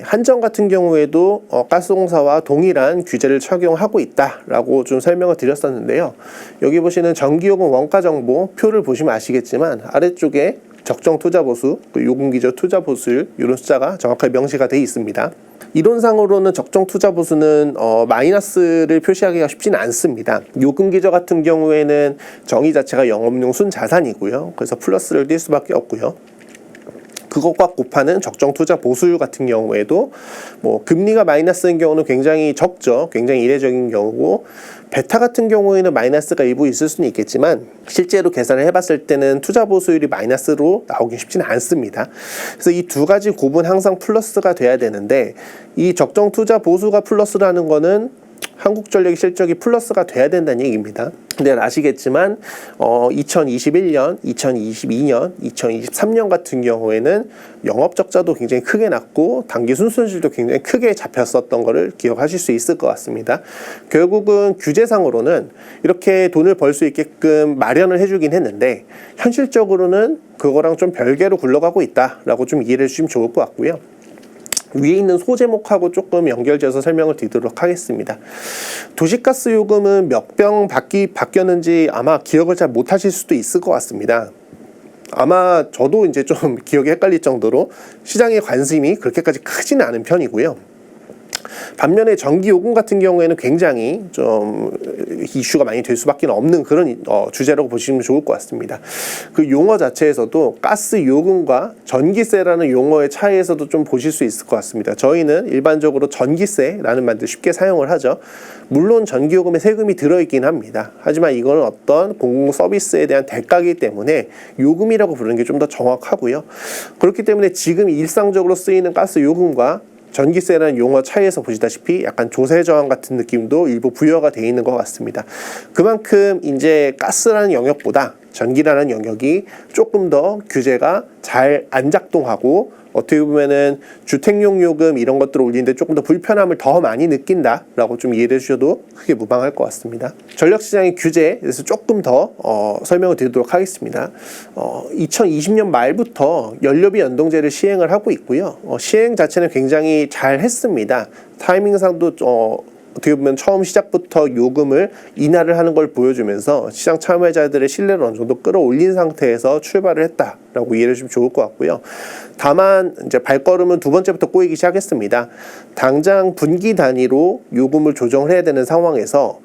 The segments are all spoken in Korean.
한전 같은 경우에도 가스공사와 동일한 규제를 적용하고 있다라고 좀 설명을 드렸었는데요. 여기 보시는 전기요금 원가 정보 표를 보시면 아시겠지만 아래쪽에 적정 투자 보수, 요금 기저 투자 보수율 이런 숫자가 정확하게 명시가 되어 있습니다. 이론상으로는 적정 투자 보수는 마이너스를 표시하기가 쉽지는 않습니다. 요금 기저 같은 경우에는 정의 자체가 영업용 순자산이고요. 그래서 플러스를 띌 수밖에 없고요. 그것과 곱하는 적정 투자 보수율 같은 경우에도 뭐 금리가 마이너스인 경우는 굉장히 적죠. 굉장히 이례적인 경우고 베타 같은 경우에는 마이너스가 일부 있을 수는 있겠지만 실제로 계산을 해봤을 때는 투자 보수율이 마이너스로 나오기 쉽지는 않습니다. 그래서 이 두 가지 곱은 항상 플러스가 돼야 되는데 이 적정 투자 보수가 플러스라는 거는 한국전력의 실적이 플러스가 돼야 된다는 얘기입니다. 근데 아시겠지만 2021년, 2022년, 2023년 같은 경우에는 영업적자도 굉장히 크게 났고 단기 순손실도 굉장히 크게 잡혔었던 거를 기억하실 수 있을 것 같습니다. 결국은 규제상으로는 이렇게 돈을 벌 수 있게끔 마련을 해주긴 했는데 현실적으로는 그거랑 좀 별개로 굴러가고 있다라고 좀 이해를 해주시면 좋을 것 같고요. 위에 있는 소제목하고 조금 연결돼서 설명을 드리도록 하겠습니다. 도시가스 요금은 몇 병 바뀌었는지 아마 기억을 잘 못하실 수도 있을 것 같습니다. 아마 저도 이제 좀 기억이 헷갈릴 정도로 시장의 관심이 그렇게까지 크지는 않은 편이고요. 반면에 전기요금 같은 경우에는 굉장히 좀 이슈가 많이 될 수밖에 없는 그런 주제라고 보시면 좋을 것 같습니다. 그 용어 자체에서도 가스 요금과 전기세라는 용어의 차이에서도 좀 보실 수 있을 것 같습니다. 저희는 일반적으로 전기세라는 말들 쉽게 사용을 하죠. 물론 전기요금에 세금이 들어있긴 합니다. 하지만 이거는 어떤 공공 서비스에 대한 대가이기 때문에 요금이라고 부르는 게 좀 더 정확하고요. 그렇기 때문에 지금 일상적으로 쓰이는 가스 요금과 전기세라는 용어 차이에서 보시다시피 약간 조세 저항 같은 느낌도 일부 부여가 되어 있는 것 같습니다. 그만큼 이제 가스라는 영역보다 전기라는 영역이 조금 더 규제가 잘 안 작동하고 어떻게 보면은 주택용 요금 이런 것들을 올리는데 조금 더 불편함을 더 많이 느낀다라고 좀 이해해 주셔도 크게 무방할 것 같습니다. 전력시장의 규제에 대해서 조금 더 설명을 드리도록 하겠습니다. 2020년 말부터 연료비 연동제를 시행을 하고 있고요. 시행 자체는 굉장히 잘 했습니다. 타이밍상도 어떻게 보면 처음 시작부터 요금을 인하를 하는 걸 보여주면서 시장 참여자들의 신뢰를 어느 정도 끌어올린 상태에서 출발을 했다라고 이해해 주시면 좋을 것 같고요. 다만 이제 발걸음은 두 번째부터 꼬이기 시작했습니다. 당장 분기 단위로 요금을 조정을 해야 되는 상황에서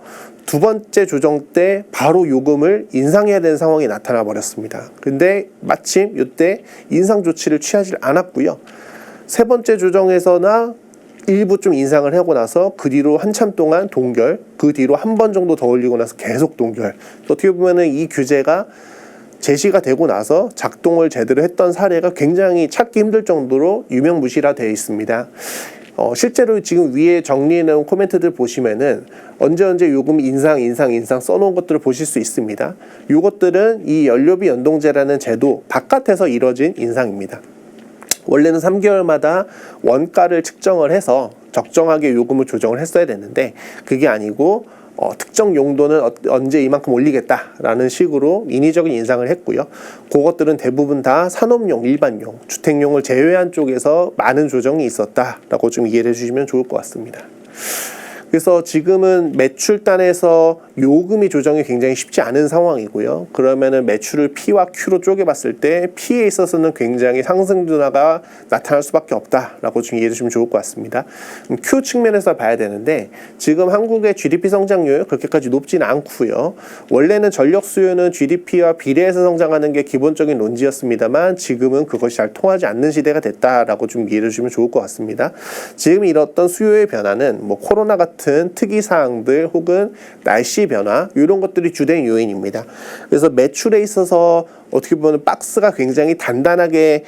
두 번째 조정 때 바로 요금을 인상해야 되는 상황이 나타나 버렸습니다. 근데 마침 이때 인상 조치를 취하지 않았고요. 세 번째 조정에서나 일부 좀 인상을 하고 나서 그 뒤로 한참 동안 동결, 그 뒤로 한 번 정도 더 올리고 나서 계속 동결. 어떻게 보면은 이 규제가 제시가 되고 나서 작동을 제대로 했던 사례가 굉장히 찾기 힘들 정도로 유명무실화되어 있습니다. 실제로 지금 위에 정리해놓은 코멘트들 보시면은 언제 요금 인상 써놓은 것들을 보실 수 있습니다. 이것들은 이 연료비 연동제라는 제도 바깥에서 이뤄진 인상입니다. 원래는 3개월마다 원가를 측정을 해서 적정하게 요금을 조정을 했어야 되는데 그게 아니고 특정 용도는 언제 이만큼 올리겠다라는 식으로 인위적인 인상을 했고요. 그것들은 대부분 다 산업용, 일반용, 주택용을 제외한 쪽에서 많은 조정이 있었다라고 좀 이해를 해주시면 좋을 것 같습니다. 그래서 지금은 매출단에서 요금이 조정이 굉장히 쉽지 않은 상황이고요. 그러면은 매출을 P와 Q로 쪼개봤을 때 P에 있어서는 굉장히 상승 둔화가 나타날 수밖에 없다라고 좀 이해해 주시면 좋을 것 같습니다. Q 측면에서 봐야 되는데 지금 한국의 GDP 성장률 그렇게까지 높지는 않고요. 원래는 전력 수요는 GDP와 비례해서 성장하는 게 기본적인 논지였습니다만 지금은 그것이 잘 통하지 않는 시대가 됐다라고 좀 이해해 주시면 좋을 것 같습니다. 지금 이렇던 수요의 변화는 뭐 코로나 같은 특이 사항들 혹은 날씨 변화 이런 것들이 주된 요인입니다. 그래서 매출에 있어서 어떻게 보면 박스가 굉장히 단단하게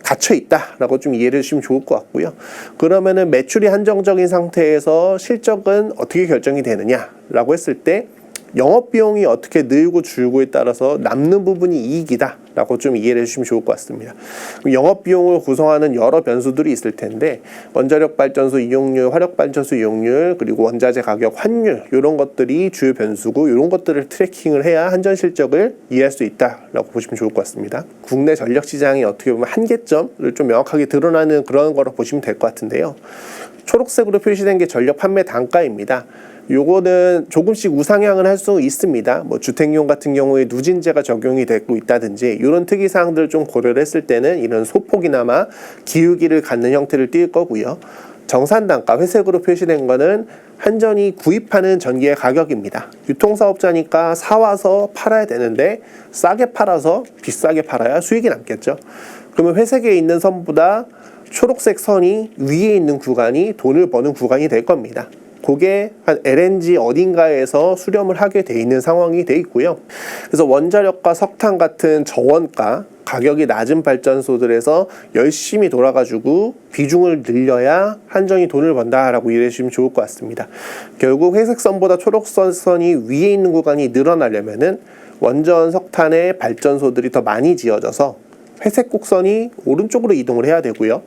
닫혀 있다라고 좀 이해를 해주시면 좋을 것 같고요. 그러면은 매출이 한정적인 상태에서 실적은 어떻게 결정이 되느냐라고 했을 때 영업비용이 어떻게 늘고 줄고에 따라서 남는 부분이 이익이다 라고 좀 이해를 해주시면 좋을 것 같습니다. 영업비용을 구성하는 여러 변수들이 있을 텐데 원자력 발전소 이용률, 화력 발전소 이용률, 그리고 원자재 가격, 환율 이런 것들이 주요 변수고 이런 것들을 트래킹을 해야 한전 실적을 이해할 수 있다라고 보시면 좋을 것 같습니다. 국내 전력 시장이 어떻게 보면 한계점을 좀 명확하게 드러나는 그런 거로 보시면 될 것 같은데요. 초록색으로 표시된 게 전력 판매 단가입니다. 요거는 조금씩 우상향을 할 수 있습니다. 뭐 주택용 같은 경우에 누진제가 적용이 되고 있다든지 이런 특이 사항들을 좀 고려를 했을 때는 이런 소폭이나마 기울기를 갖는 형태를 띌 거고요. 정산 단가 회색으로 표시된 거는 한전이 구입하는 전기의 가격입니다. 유통사업자니까 사와서 팔아야 되는데 싸게 팔아서 비싸게 팔아야 수익이 남겠죠. 그러면 회색에 있는 선보다 초록색 선이 위에 있는 구간이 돈을 버는 구간이 될 겁니다. 그게 한 LNG 어딘가에서 수렴을 하게 돼 있는 상황이 돼 있고요. 그래서 원자력과 석탄 같은 저원가 가격이 낮은 발전소들에서 열심히 돌아가지고 비중을 늘려야 한전이 돈을 번다라고 이해해 주시면 좋을 것 같습니다. 결국 회색선보다 초록선이 위에 있는 구간이 늘어나려면은 원전 석탄의 발전소들이 더 많이 지어져서 회색 곡선이 오른쪽으로 이동을 해야 되고요.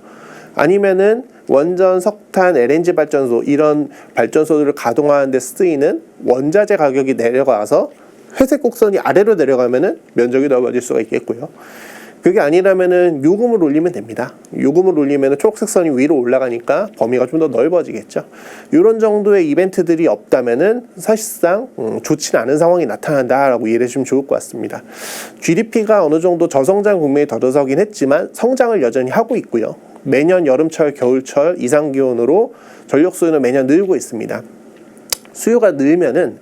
아니면은 원전, 석탄, LNG 발전소 이런 발전소들을 가동하는 데 쓰이는 원자재 가격이 내려가서 회색 곡선이 아래로 내려가면은 면적이 넓어질 수가 있겠고요. 그게 아니라면은 요금을 올리면 됩니다. 요금을 올리면은 초록색 선이 위로 올라가니까 범위가 좀 더 넓어지겠죠. 이런 정도의 이벤트들이 없다면은 사실상 좋지는 않은 상황이 나타난다라고 이해해 주시면 좋을 것 같습니다. GDP가 어느 정도 저성장 국면에 들어서긴 했지만 성장을 여전히 하고 있고요. 매년 여름철, 겨울철 이상 기온으로 전력 수요는 매년 늘고 있습니다. 수요가 늘면은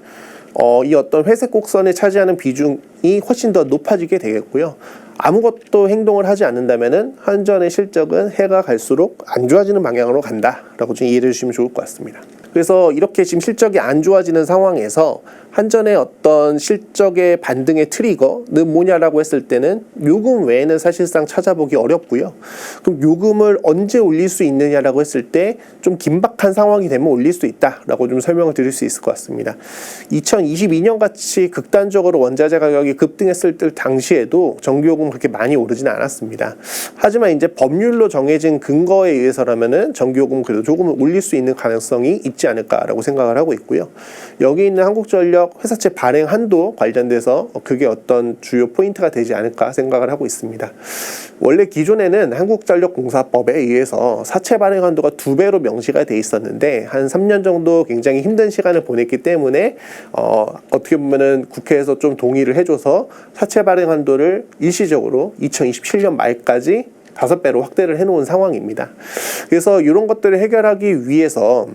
이 어떤 회색 곡선에 차지하는 비중이 훨씬 더 높아지게 되겠고요. 아무것도 행동을 하지 않는다면은 한전의 실적은 해가 갈수록 안 좋아지는 방향으로 간다라고 좀 이해해 주시면 좋을 것 같습니다. 그래서 이렇게 지금 실적이 안 좋아지는 상황에서 한전의 어떤 실적의 반등의 트리거는 뭐냐라고 했을 때는 요금 외에는 사실상 찾아보기 어렵고요. 그럼 요금을 언제 올릴 수 있느냐라고 했을 때 좀 긴박한 상황이 되면 올릴 수 있다라고 좀 설명을 드릴 수 있을 것 같습니다. 2022년 같이 극단적으로 원자재 가격이 급등했을 때 당시에도 전기요금 그렇게 많이 오르지는 않았습니다. 하지만 이제 법률로 정해진 근거에 의해서라면은 전기요금 그래도 조금 올릴 수 있는 가능성이 있지 않을까라고 생각을 하고 있고요. 여기 있는 한국전력 회사채 발행 한도 관련돼서 그게 어떤 주요 포인트가 되지 않을까 생각을 하고 있습니다. 원래 기존에는 한국전력공사법에 의해서 사채 발행 한도가 2배로 명시가 돼 있었는데 한 3년 정도 굉장히 힘든 시간을 보냈기 때문에 어떻게 보면은 국회에서 좀 동의를 해줘서 사채 발행 한도를 일시적으로 2027년 말까지 5배로 확대를 해놓은 상황입니다. 그래서 이런 것들을 해결하기 위해서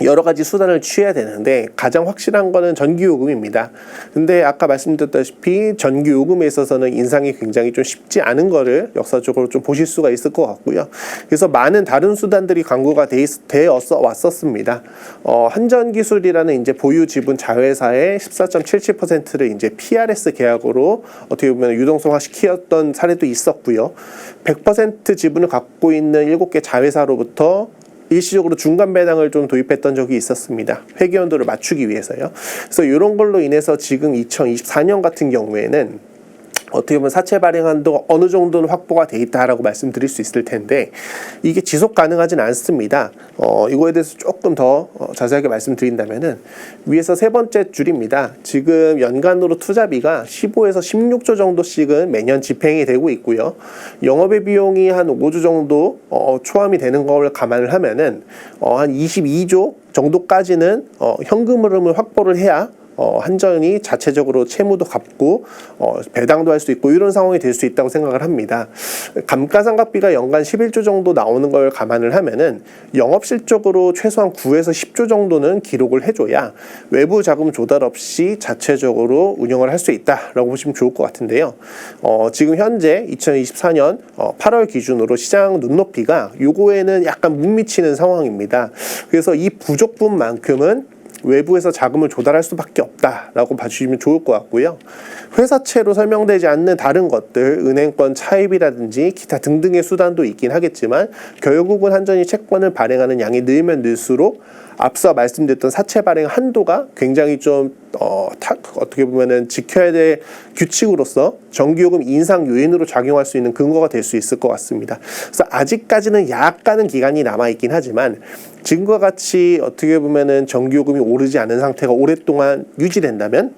여러 가지 수단을 취해야 되는데 가장 확실한 거는 전기요금입니다. 근데 아까 말씀드렸다시피 전기요금에 있어서는 인상이 굉장히 좀 쉽지 않은 거를 역사적으로 좀 보실 수가 있을 것 같고요. 그래서 많은 다른 수단들이 강구가 되어 왔었습니다. 한전기술이라는 이제 보유 지분 자회사의 14.77%를 이제 PRS 계약으로 어떻게 보면 유동성화 시켰던 사례도 있었고요. 100% 지분을 갖고 있는 7개 자회사로부터 일시적으로 중간 배당을 좀 도입했던 적이 있었습니다. 회계연도를 맞추기 위해서요. 그래서 이런 걸로 인해서 지금 2024년 같은 경우에는 어떻게 보면 사채 발행 한도가 어느 정도는 확보가 돼 있다라고 말씀드릴 수 있을 텐데 이게 지속 가능하진 않습니다. 이거에 대해서 조금 더 자세하게 말씀드린다면은 위에서 세 번째 줄입니다. 지금 연간으로 투자비가 15에서 16조 정도씩은 매년 집행이 되고 있고요. 영업의 비용이 한 5조 정도 초함이 되는 걸 감안을 하면은 한 22조 정도까지는 현금 흐름을 확보를 해야 한전이 자체적으로 채무도 갚고 배당도 할 수 있고 이런 상황이 될 수 있다고 생각을 합니다. 감가상각비가 연간 11조 정도 나오는 걸 감안을 하면은 영업실적으로 최소한 9에서 10조 정도는 기록을 해줘야 외부 자금 조달 없이 자체적으로 운영을 할 수 있다라고 보시면 좋을 것 같은데요. 지금 현재 2024년 8월 기준으로 시장 눈높이가 요거에는 약간 못 미치는 상황입니다. 그래서 이 부족분만큼은 외부에서 자금을 조달할 수밖에 없다라고 봐주시면 좋을 것 같고요. 회사채로 설명되지 않는 다른 것들, 은행권 차입이라든지 기타 등등의 수단도 있긴 하겠지만 결국은 한전이 채권을 발행하는 양이 늘면 늘수록 앞서 말씀드렸던 사채 발행 한도가 굉장히 좀 어떻게 보면은 지켜야 될 규칙으로서 정기요금 인상 요인으로 작용할 수 있는 근거가 될 수 있을 것 같습니다. 그래서 아직까지는 약간은 기간이 남아 있긴 하지만 지금과 같이 어떻게 보면은 정기요금이 오르지 않은 상태가 오랫동안 유지된다면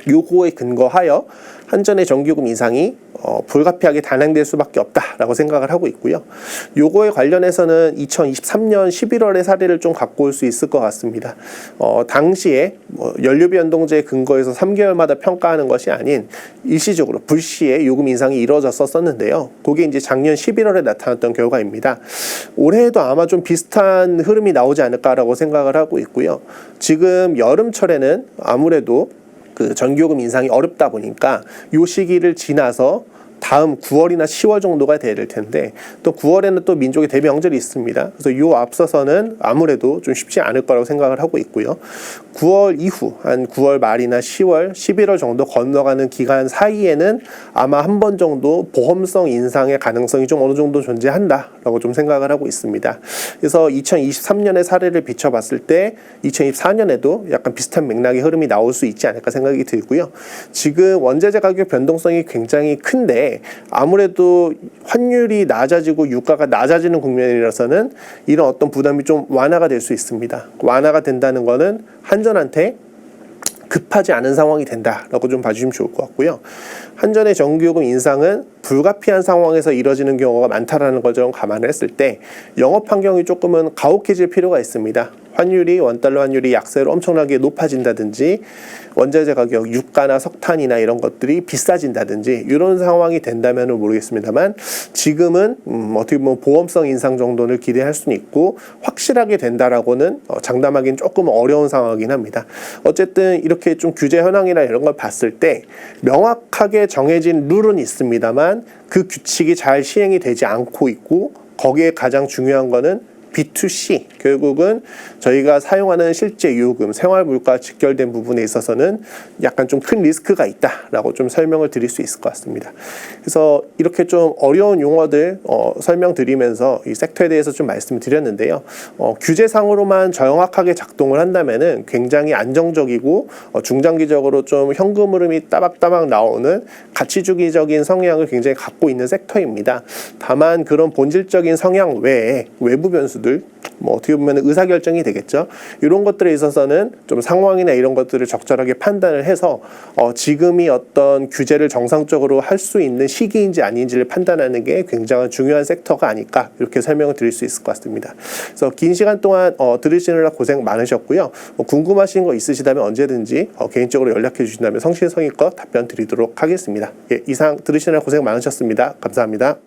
요거에 근거하여 한전의 정기요금 인상이 불가피하게 단행될 수밖에 없다라고 생각을 하고 있고요. 요거에 관련해서는 2023년 11월의 사례를 좀 갖고 올 수 있을 것 같습니다. 당시에 연료비 연동제에 근거해서 3개월마다 평가하는 것이 아닌 일시적으로 불시에 요금 인상이 이루어졌었는데요. 그게 이제 작년 11월에 나타났던 결과입니다. 올해에도 아마 좀 비슷한 흐름이 나오지 않을까라고 생각을 하고 있고요. 지금 여름철에는 아무래도 그 전기요금 인상이 어렵다 보니까 요 시기를 지나서 다음 9월이나 10월 정도가 돼야 될 텐데 또 9월에는 또 민족의 대명절이 있습니다. 그래서 요 앞서서는 아무래도 좀 쉽지 않을 거라고 생각을 하고 있고요. 9월 이후 한 9월 말이나 10월, 11월 정도 건너가는 기간 사이에는 아마 한 번 정도 보험성 인상의 가능성이 좀 어느 정도 존재한다라고 좀 생각을 하고 있습니다. 그래서 2023년의 사례를 비춰봤을 때 2024년에도 약간 비슷한 맥락의 흐름이 나올 수 있지 않을까 생각이 들고요. 지금 원자재 가격 변동성이 굉장히 큰데 아무래도 환율이 낮아지고 유가가 낮아지는 국면이라서는 이런 어떤 부담이 좀 완화가 될 수 있습니다. 완화가 된다는 거는 한전한테 급하지 않은 상황이 된다라고 좀 봐주시면 좋을 것 같고요. 한전의 정기요금 인상은 불가피한 상황에서 이뤄지는 경우가 많다라는 걸 좀 감안을 했을 때 영업 환경이 조금은 가혹해질 필요가 있습니다. 원달러 환율이 약세로 엄청나게 높아진다든지 원자재 가격, 유가나 석탄이나 이런 것들이 비싸진다든지 이런 상황이 된다면은 모르겠습니다만 지금은 어떻게 보면 보험성 인상 정도를 기대할 수는 있고 확실하게 된다라고는 장담하기는 조금 어려운 상황이긴 합니다. 어쨌든 이렇게 좀 규제 현황이나 이런 걸 봤을 때 명확하게 정해진 룰은 있습니다만 그 규칙이 잘 시행이 되지 않고 있고 거기에 가장 중요한 거는 B2C, 결국은 저희가 사용하는 실제 요금, 생활물가와 직결된 부분에 있어서는 약간 좀 큰 리스크가 있다라고 좀 설명을 드릴 수 있을 것 같습니다. 그래서 이렇게 좀 어려운 용어들 설명드리면서 이 섹터에 대해서 좀 말씀을 드렸는데요. 규제상으로만 정확하게 작동을 한다면은 굉장히 안정적이고 중장기적으로 좀 현금 흐름이 따박따박 나오는 가치주기적인 성향을 굉장히 갖고 있는 섹터입니다. 다만 그런 본질적인 성향 외에 외부 변수 어떻게 보면 의사결정이 되겠죠. 이런 것들에 있어서는 좀 상황이나 이런 것들을 적절하게 판단을 해서 지금이 어떤 규제를 정상적으로 할 수 있는 시기인지 아닌지를 판단하는 게 굉장히 중요한 섹터가 아닐까 이렇게 설명을 드릴 수 있을 것 같습니다. 그래서 긴 시간 동안 들으시느라 고생 많으셨고요. 궁금하신 거 있으시다면 언제든지 개인적으로 연락해 주신다면 성실성의껏 답변 드리도록 하겠습니다. 예, 이상 들으시느라 고생 많으셨습니다. 감사합니다.